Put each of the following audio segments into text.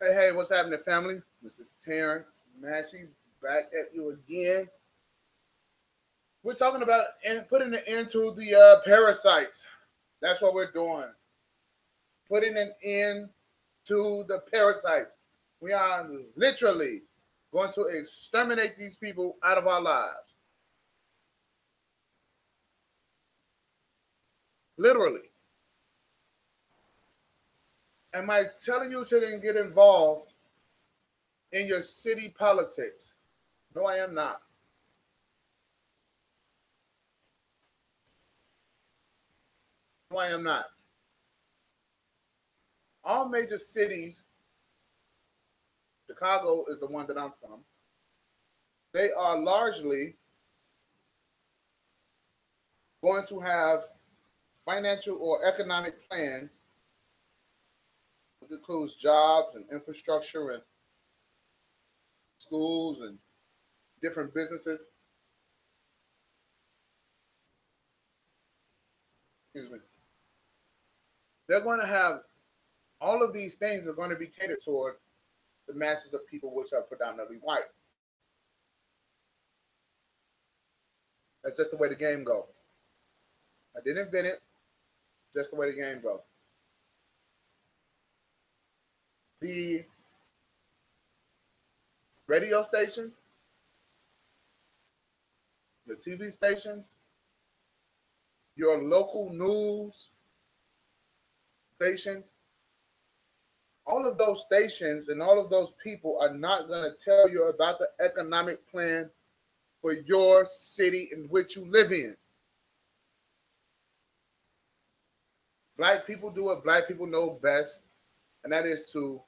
Hey, hey, what's happening, family? This is Terrence Massey back at you again. We're talking about putting an end to the parasites. That's what we're doing. Putting an end to the parasites. We are literally going to exterminate these people out of our lives. Literally. Am I telling you to then get involved in your city politics? No, I am not. No, I am not. All major cities, Chicago is the one that I'm from, they are largely going to have financial or economic plans, which includes jobs and infrastructure and schools and different businesses. Excuse me. They're going to have all of these things are going to be catered toward the masses of people, which are predominantly white. That's just the way the game goes. I didn't invent it. Just the way the game goes. The radio stations, the TV stations, your local news stations, all of those stations and all of those people are not going to tell you about the economic plan for your city in which you live in. Black people do what black people know best, and that is to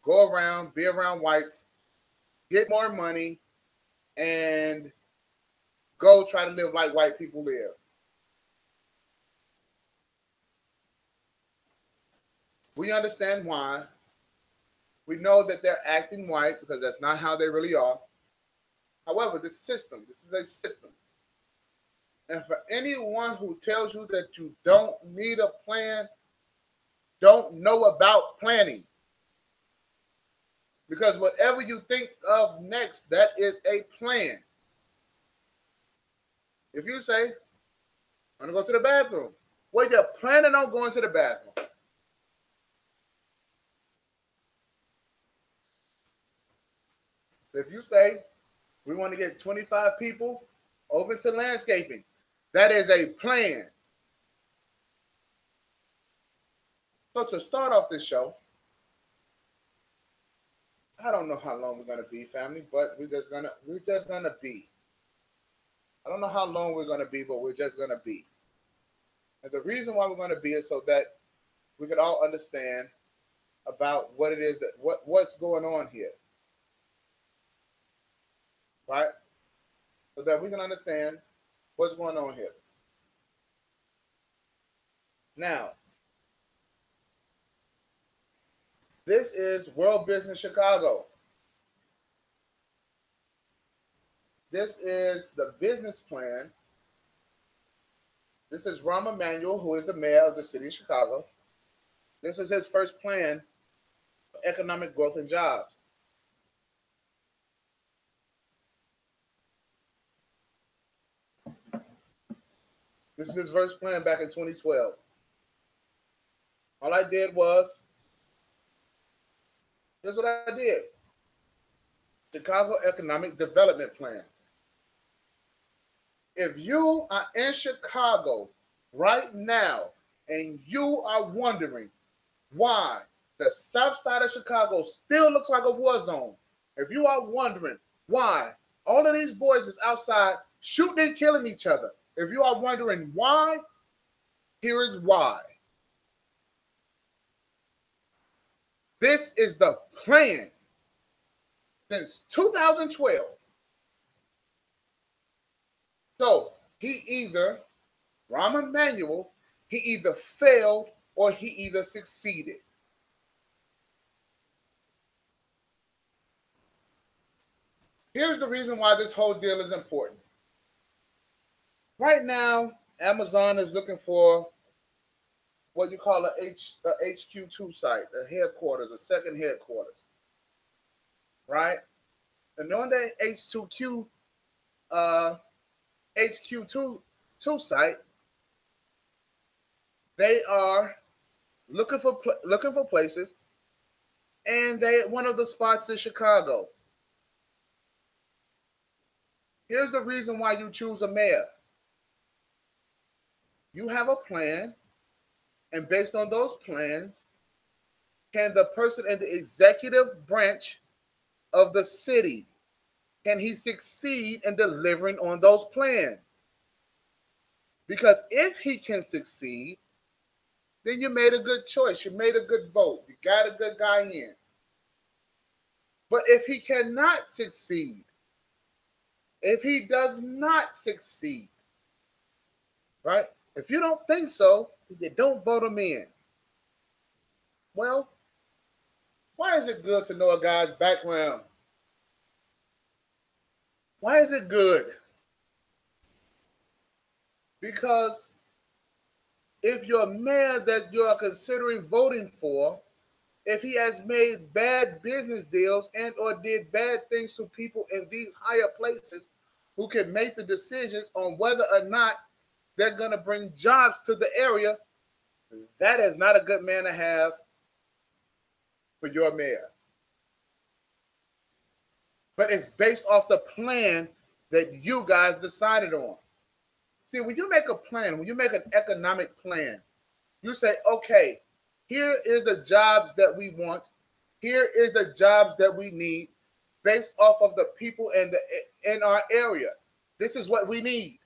go around, be around whites, get more money, and go try to live like white people live. We understand why. We know that they're acting white because that's not how they really are. However, this is a system. And for anyone who tells you that you don't need a plan, don't know about planning. Because whatever you think of next, that is a plan. If you say, I'm going to go to the bathroom, well, you're planning on going to the bathroom. If you say, we want to get 25 people over to landscaping, that is a plan. So to start off this show, I don't know how long we're gonna be, family, but we're just gonna be. I don't know how long we're gonna be, but we're just gonna be. And the reason why we're gonna be is so that we can all understand about what it is that what's going on here, right? So that we can understand what's going on here. Now, this is World Business Chicago. This is the business plan. This is Rahm Emanuel, who is the mayor of the city of Chicago. This is his first plan for economic growth and jobs. This is his first plan back in 2012. All I did was, here's what I did. Chicago Economic Development Plan. If you are in Chicago right now and you are wondering why the south side of Chicago still looks like a war zone, if you are wondering why all of these boys is outside shooting and killing each other, if you are wondering why, here is why. This is the plan since 2012. So Rahm Emanuel, he either failed or he either succeeded. Here's the reason why this whole deal is important. Right now, Amazon is looking for what you call a HQ2 site, a headquarters, a second headquarters. right? And on that uh, HQ2 site, they are looking for places, and they one of the spots is Chicago. Here's the reason why you choose a mayor. You have a plan, and based on those plans, can the person in the executive branch of the city, can he succeed in delivering on those plans? Because if he can succeed, then you made a good choice. You made a good vote. You got a good guy in. But if he cannot succeed, if he does not succeed, right? If you don't think so, then don't vote him in. Well, why is it good to know a guy's background? Why is it good? Because if your mayor that you are considering voting for, if he has made bad business deals and or did bad things to people in these higher places who can make the decisions on whether or not they're going to bring jobs to the area, that is not a good man to have for your mayor. But it's based off the plan that you guys decided on. See, when you make a plan, when you make an economic plan, you say, okay, here is the jobs that we want. Here is the jobs that we need based off of the people in our area. This is what we need.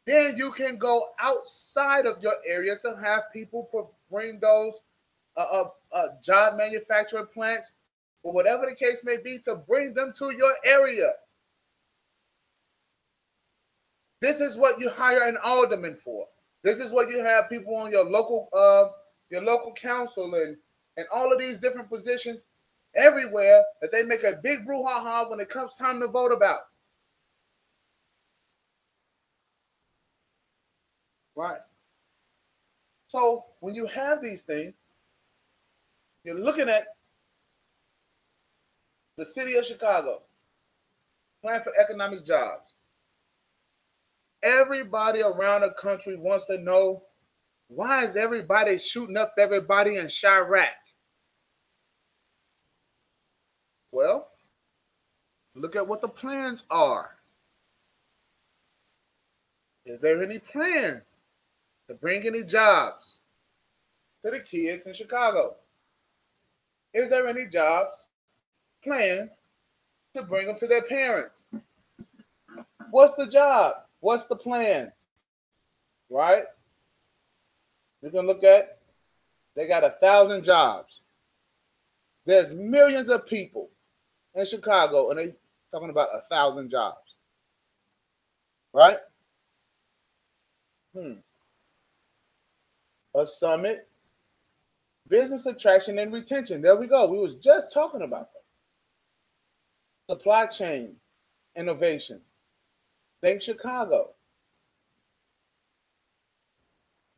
Then you can go outside of your area to have people bring those job manufacturing plants or whatever the case may be to bring them to your area. This is what you hire an alderman for. This is what you have people on your local council and all of these different positions everywhere that they make a big brouhaha when it comes time to vote about. Right. So when you have these things, you're looking at the city of Chicago, plan for economic jobs. Everybody around the country wants to know, why is everybody shooting up everybody in Chirac? Well, look at what the plans are. Is there any plans to bring any jobs to the kids in Chicago? Is there any jobs planned to bring them to their parents? What's the job? What's the plan? Right? We're going to look at, they got 1,000 jobs. There's millions of people in Chicago, and they talking about 1,000 jobs. Right? A summit, business attraction and retention. There we go. We was just talking about that. Supply chain innovation. Think Chicago.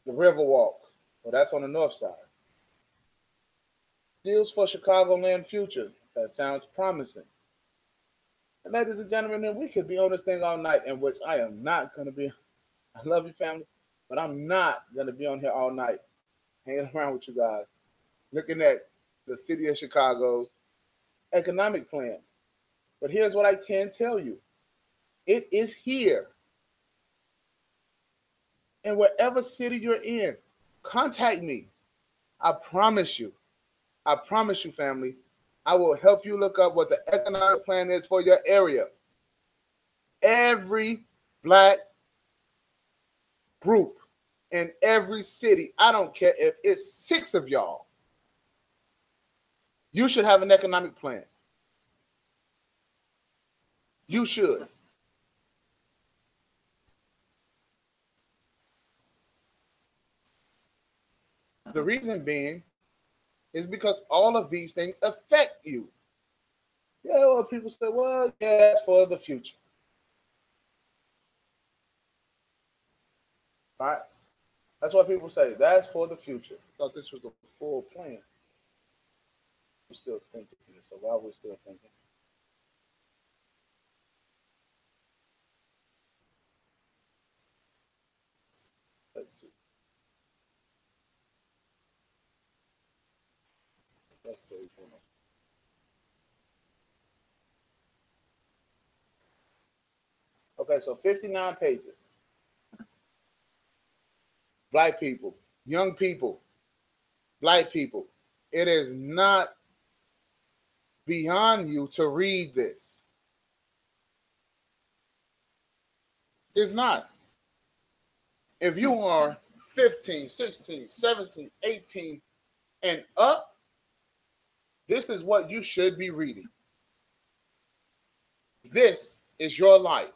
The Riverwalk. Well, that's on the north side. Deals for Chicagoland future. That sounds promising. And ladies and gentlemen, we could be on this thing all night, in which I am not going to be. I love you, family, but I'm not going to be on here all night hanging around with you guys, looking at the city of Chicago's economic plan. But here's what I can tell you. It is here. And whatever city you're in, contact me. I promise you. I promise you, family. I will help you look up what the economic plan is for your area. Every black group in every city, I don't care if it's 6 of y'all, you should have an economic plan. You should. The reason being is because all of these things affect you. Yeah, well, people say, well, yeah, that's for the future. All right? That's what people say. That's for the future. I thought this was a full plan. We're still thinking. So while we're still thinking, let's see. That's page one. Okay, so 59 pages. Black people, young people, black people. It is not beyond you to read this. It's not. If you are 15, 16, 17, 18, and up, this is what you should be reading. This is your life.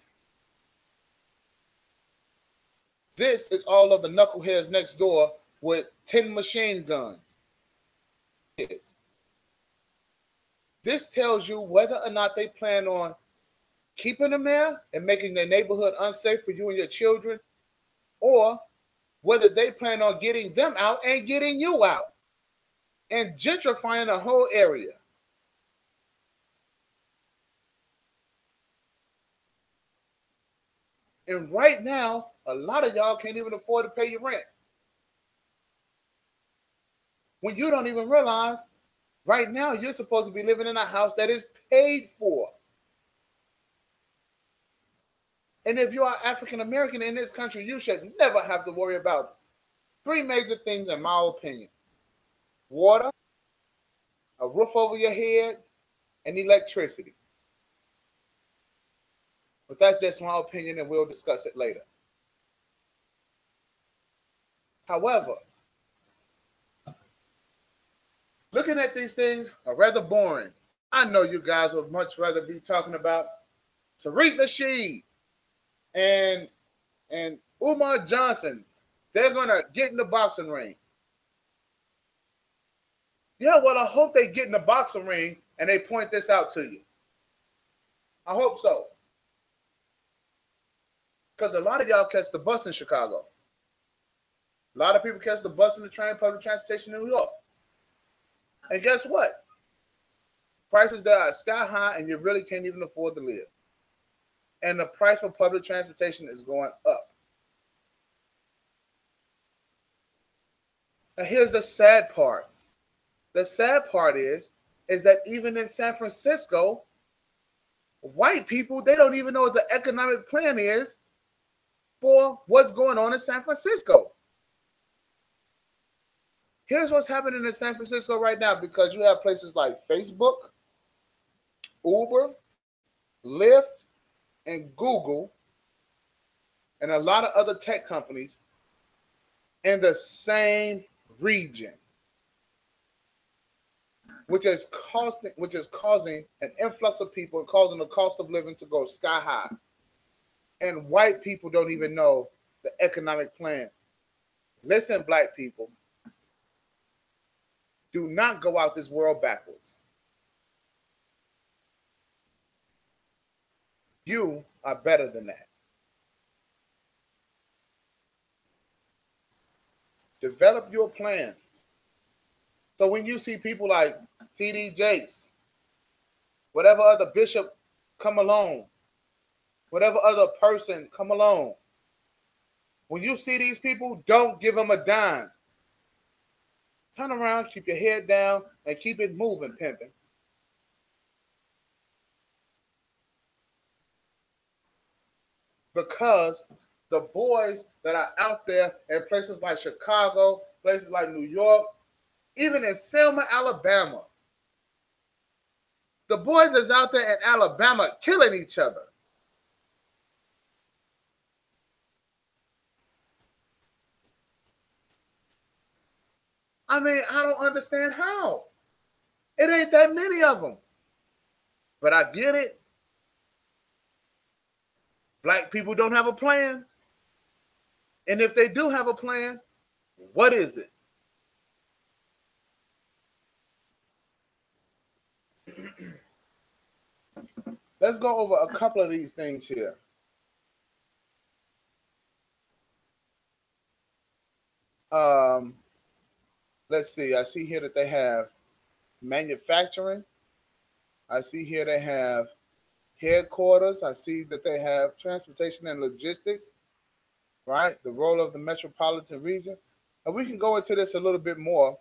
This is all of the knuckleheads next door with 10 machine guns. This tells you whether or not they plan on keeping them there and making their neighborhood unsafe for you and your children, or whether they plan on getting them out and getting you out and gentrifying the whole area. And right now, a lot of y'all can't even afford to pay your rent. When you don't even realize right now you're supposed to be living in a house that is paid for. And if you are African American in this country, you should never have to worry about three major things, in my opinion: water, a roof over your head, and electricity. But that's just my opinion, and we'll discuss it later. However, looking at these things are rather boring. I know you guys would much rather be talking about Tariq Nasheed and Umar Johnson. They're gonna get in the boxing ring. Yeah, well, I hope they get in the boxing ring and they point this out to you. I hope so. Because a lot of y'all catch the bus in Chicago. A lot of people catch the bus and the train, public transportation in New York. And guess what? Prices there are sky high and you really can't even afford to live. And the price for public transportation is going up. Now here's the sad part. The sad part is that even in San Francisco, white people, they don't even know what the economic plan is for what's going on in San Francisco. Here's what's happening in San Francisco right now, because you have places like Facebook, Uber, Lyft, and Google, and a lot of other tech companies in the same region, which is causing an influx of people and causing the cost of living to go sky high. And white people don't even know the economic plan. Listen, black people, do not go out this world backwards. You are better than that. Develop your plan. So when you see people like T.D. Jakes, whatever other bishop come along, whatever other person come along, when you see these people, don't give them a dime. Turn around, keep your head down, and keep it moving, pimping. Because the boys that are out there in places like Chicago, places like New York, even in Selma, Alabama, the boys that's out there in Alabama killing each other. I mean, I don't understand how. It ain't that many of them. But I get it. Black people don't have a plan. And if they do have a plan, what is it? Let's go over a couple of these things here. Um, let's see. I see here that they have manufacturing. I see here they have headquarters. I see that they have transportation and logistics, right? The role of the metropolitan regions. And we can go into this a little bit more,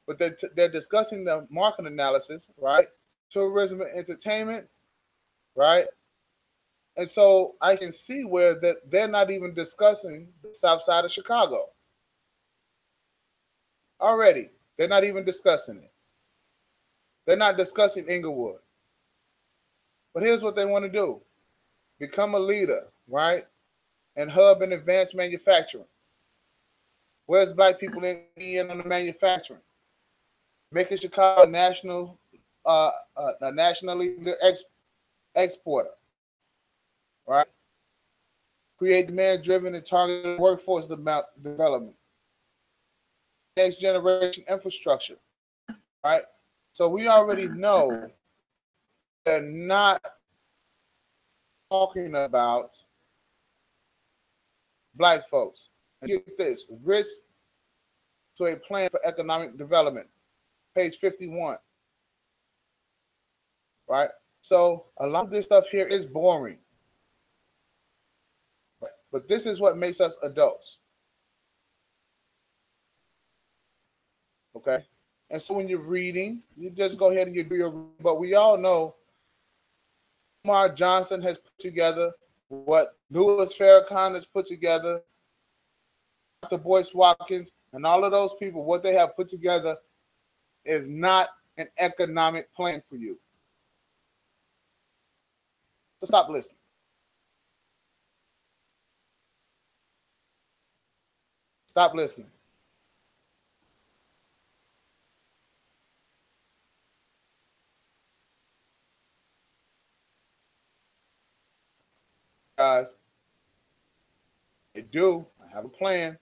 but they're discussing the market analysis, right? Tourism and entertainment, right? And so I can see where that they're not even discussing the south side of Chicago. Already, they're not even discussing it. They're not discussing Inglewood. But here's what they want to do. Become a leader, right? And hub in advanced manufacturing. Where's black people in on the manufacturing? Making Chicago a nationally exporter, right? Create demand-driven and targeted workforce development. Next generation infrastructure, right? So we already know they're not talking about black folks. And get this, risk to a plan for economic development, page 51, right? So a lot of this stuff here is boring, right? But this is what makes us adults, okay? And so when you're reading, you just go ahead and you do your, but we all know Umar Johnson has put together what Louis Farrakhan has put together, Dr. Boyce Watkins, and all of those people, what they have put together is not an economic plan for you. So stop listening. Stop listening. Guys, I do. I have a plan.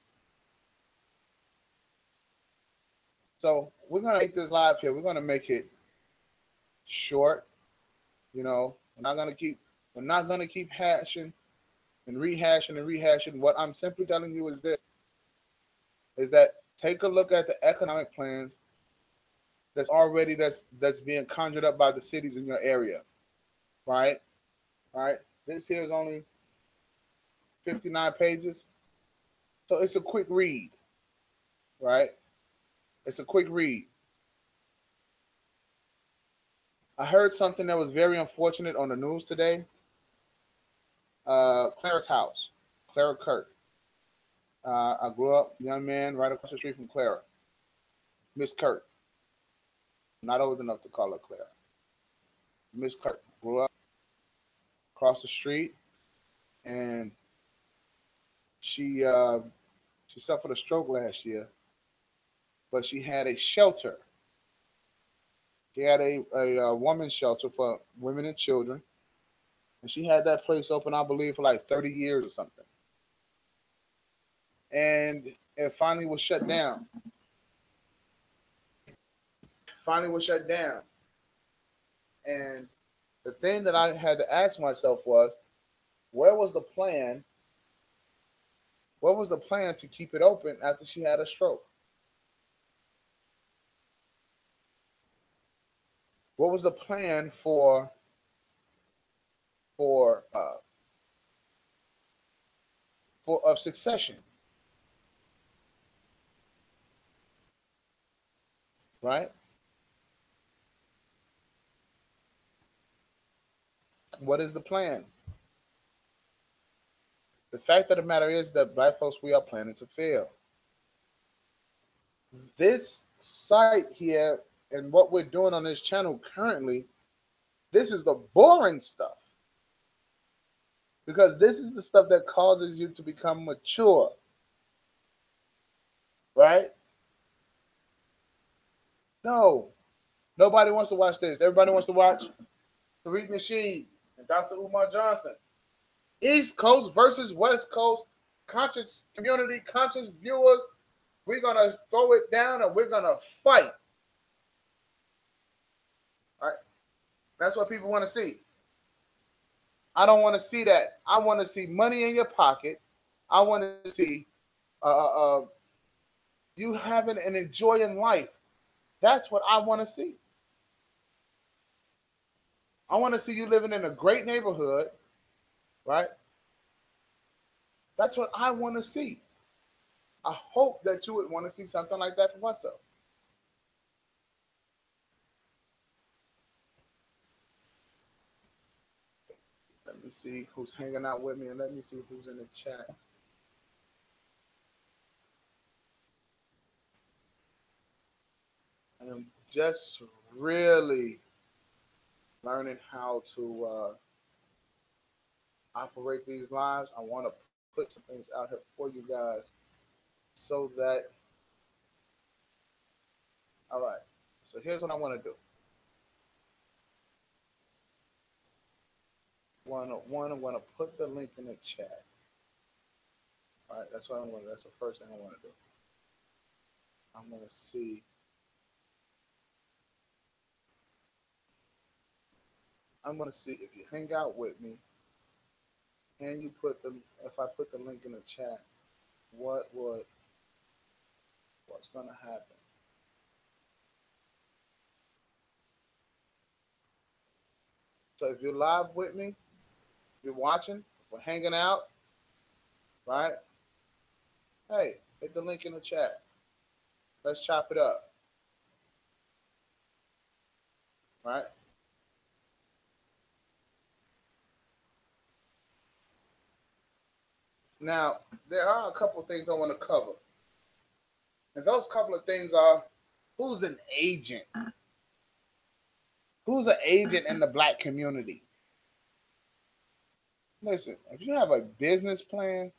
So we're going to make this live here. We're going to make it short. You know, we're not going to keep hashing and rehashing. What I'm simply telling you is this, is that take a look at the economic plans that's being conjured up by the cities in your area, right? Right. This here is only 59 pages. So it's a quick read, right? It's a quick read. I heard something that was very unfortunate on the news today. Clara's house, Clara Kirk. I grew up, young man, right across the street from Clara. Miss Kirk. Not old enough to call her Clara. Miss Kirk grew up across the street, and she suffered a stroke last year, but she had a shelter. She had a women's shelter for women and children, and she had that place open, I believe, for like 30 years or something. And it finally was shut down. And the thing that I had to ask myself was, where was the plan? What was the plan to keep it open after she had a stroke? What was the plan for of succession? Right? What is the plan? The fact of the matter is that black folks, we are planning to fail. This site here and what we're doing on this channel currently, this is the boring stuff. Because this is the stuff that causes you to become mature. Right? No. Nobody wants to watch this. Everybody wants to watch Tariq Nasheed and Dr. Umar Johnson. East Coast versus West Coast. Conscious community, conscious viewers. We're going to throw it down and we're going to fight. All right? That's what people want to see. I don't want to see that. I want to see money in your pocket. I want to see you having and enjoying life. That's what I want to see. I want to see you living in a great neighborhood, right? That's what I want to see. I hope that you would want to see something like that for myself. Let me see who's hanging out with me and let me see who's in the chat. I am just really learning how to operate these lives. I want to put some things out here for you guys so that, all right. So here's what I want to do. I want to put the link in the chat. All right, that's what I want. That's the first thing I want to do. I'm going to see. I'm going to see if you hang out with me. Can you put the? If I put the link in the chat, what's going to happen? So if you're live with me, if you're watching, we're hanging out, right? Hey, hit the link in the chat. Let's chop it up, right? Now, there are a couple of things I want to cover. And those couple of things are, who's an agent? Who's an agent in the black community? Listen, if you have a business plan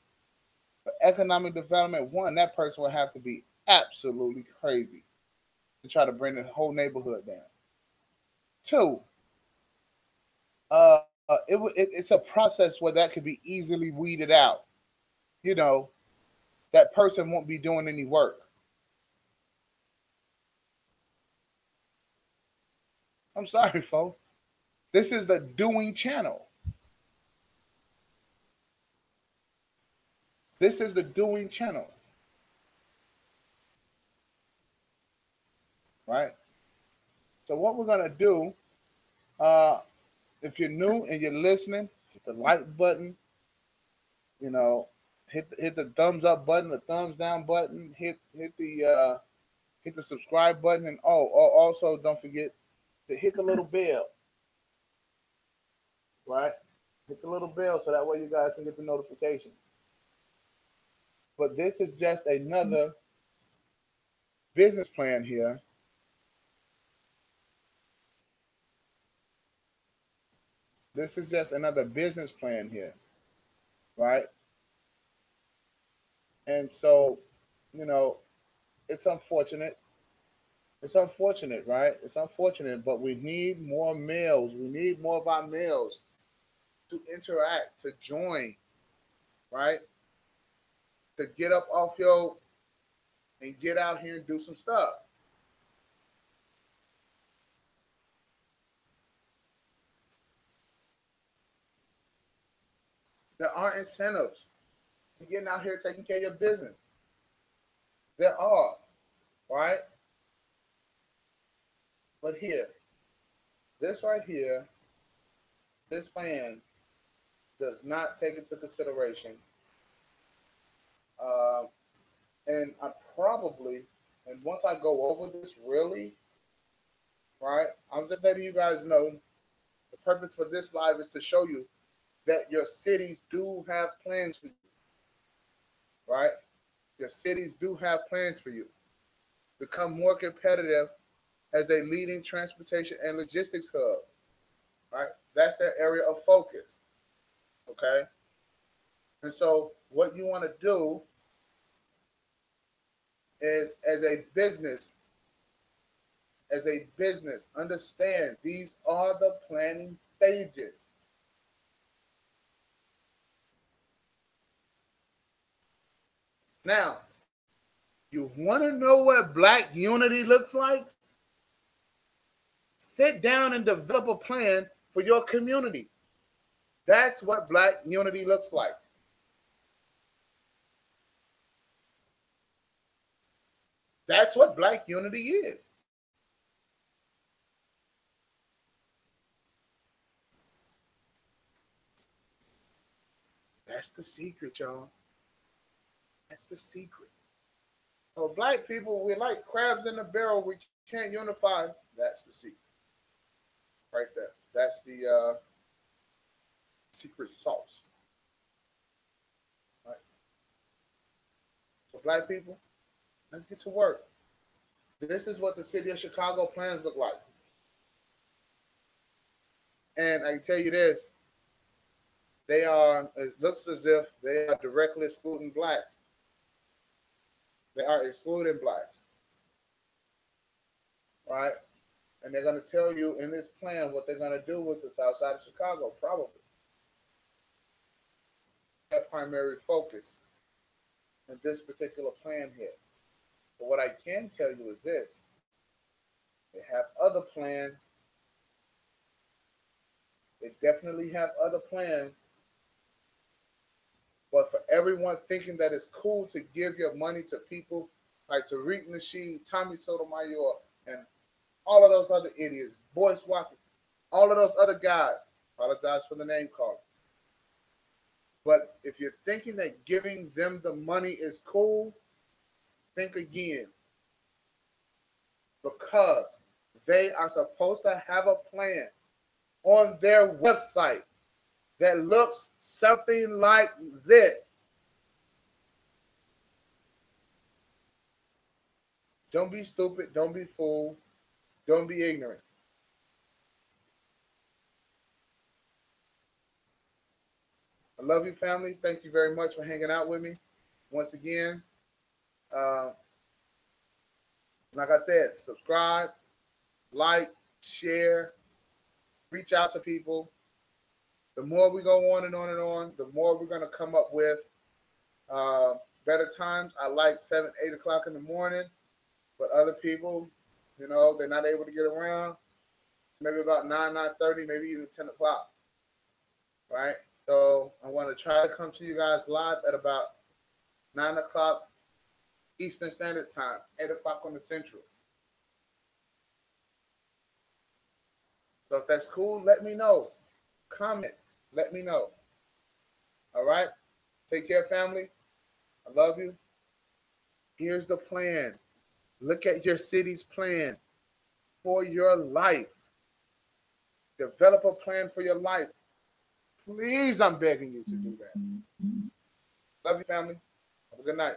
for economic development, one, that person will have to be absolutely crazy to try to bring the whole neighborhood down. Two, it's a process where that could be easily weeded out. You know, that person won't be doing any work. I'm sorry, folks. This is the doing channel. This is the doing channel. Right? So what we're gonna do, uh, if you're new and you're listening, hit the like button, you know, hit the thumbs up button, the thumbs down button, hit the subscribe button, and also don't forget to hit the little bell, right? Hit the little bell so that way you guys can get the notifications. But this is just another business plan here. This is just another business plan here, right? And so, you know, it's unfortunate. It's unfortunate, right? It's unfortunate, but we need more males. We need more of our males to interact, to join, right? To get up off your and get out here and do some stuff. There are incentives to getting out here taking care of your business. There are, right? But here, this right here, this plan does not take into consideration. Uh, and I probably, and once I go over this really, right, I'm just letting you guys know the purpose for this live is to show you that your cities do have plans for you, right? Your cities do have plans for you. Become more competitive as a leading transportation and logistics hub, right? That's their area of focus, okay? And so what you want to do is as a business, understand these are the planning stages. Now, you want to know what Black unity looks like? Sit down and develop a plan for your community. That's what Black unity looks like. That's what Black unity is. That's the secret, y'all. That's the secret. So black people, we like crabs in the barrel. We can't unify. That's the secret, right there. That's the secret sauce. Right. So black people, let's get to work. This is what the city of Chicago plans look like. And I can tell you this, they are, it looks as if they are directly excluding blacks. They are excluding blacks. Right? And they're going to tell you in this plan what they're going to do with the south side of Chicago, probably. Their primary focus in this particular plan here. But what I can tell you is this. They have other plans. They definitely have other plans. But for everyone thinking that it's cool to give your money to people like Tariq Nasheed, Tommy Sotomayor, and all of those other idiots, Boyce Watkins, all of those other guys, apologize for the name call. But if you're thinking that giving them the money is cool, think again. Because they are supposed to have a plan on their website that looks something like this. Don't be stupid. Don't be fooled. Don't be ignorant. I love you, family. Thank you very much for hanging out with me. Once again, like I said, subscribe, like, share, reach out to people. The more we go on and on and on, the more we're going to come up with better times. I like 7, 8 o'clock in the morning, but other people, you know, they're not able to get around. Maybe about 9, 9:30, maybe even 10 o'clock, right? So I want to try to come to you guys live at about 9 o'clock Eastern Standard Time, 8 o'clock on the Central. So if that's cool, let me know. Comment. Let me know. All right? Take care, family. I love you. Here's the plan. Look at your city's plan for your life. Develop a plan for your life. Please, I'm begging you to do that. Love you, family. Have a good night.